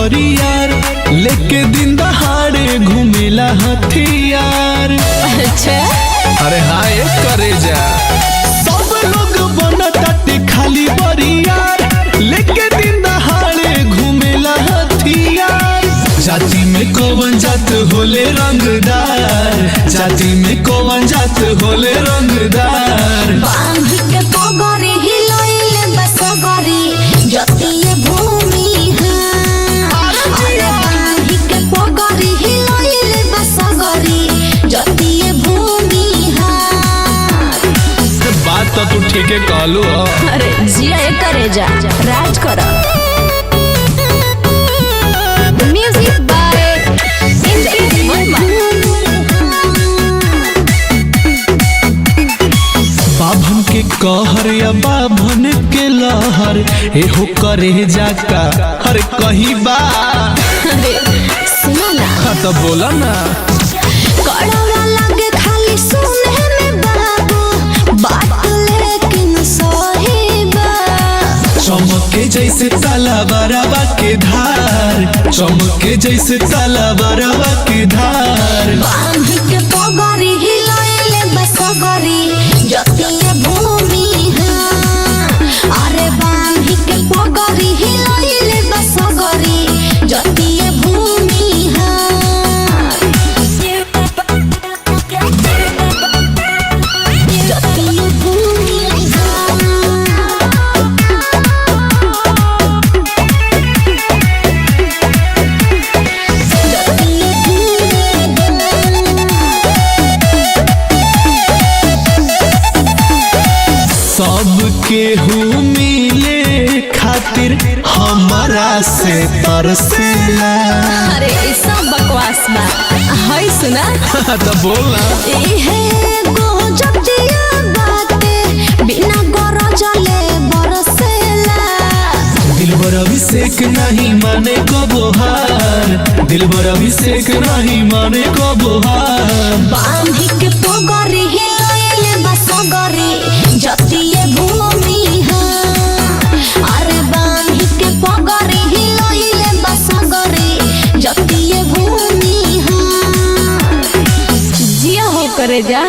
बरियार लेके दिन दहाड़े घूमेला हथियार। अच्छा अरे हाय करे जा सब लोग बनताटे खाली बरियार लेके दिन दहाड़े घूमेला हथियार। जाति में कौन जात होले रंगदार, जाति में कौन जात होले रंगदार। बांध के पगड़ी हिलोइले बसगरी जतिये भूमि है। अरे बांध के पगड़ी हिलोइले बसगरी जतिये भूमि है। बात तो तू ठीके कहलू हो। अरे जिया करे जा राज कर। म्यूजिक बाय बाभन के कहर या बाभन के लहर एहो करे जाका हर कहीं बा। अरे सुना ना हाँ तो बोला ना। कड़वा लगे खाली सुने में बाबू बात लेकिन सही बा। चमके जैसे ताला बराबा के धार, चमके जैसे ताला बराबा के धार। बांध के पगड़ी हिलोइले बसगरी जतिये भूमि है। अरे बांध के पगड़ी हिलोइले बसगरी जतिये भूमि है। जतिये भूमि है। सबके हूँ मिले खातिर हमारा से तरसेला। अरे ऐसा बकवास बा हाय सुना तो बोलना। एहे गो जतिया बाते बिना गरजले बरसेला। दिलबर अभिषेक नहीं माने को बोहार, दिलबर अभिषेक नहीं माने को बोहार। बांध के पगड़ी हिलोइले बसगरी जतिये भूमि है। अरे बांध के पगड़ी हिलोइले बसगरी जतिये भूमि है। जिया हो करे जा।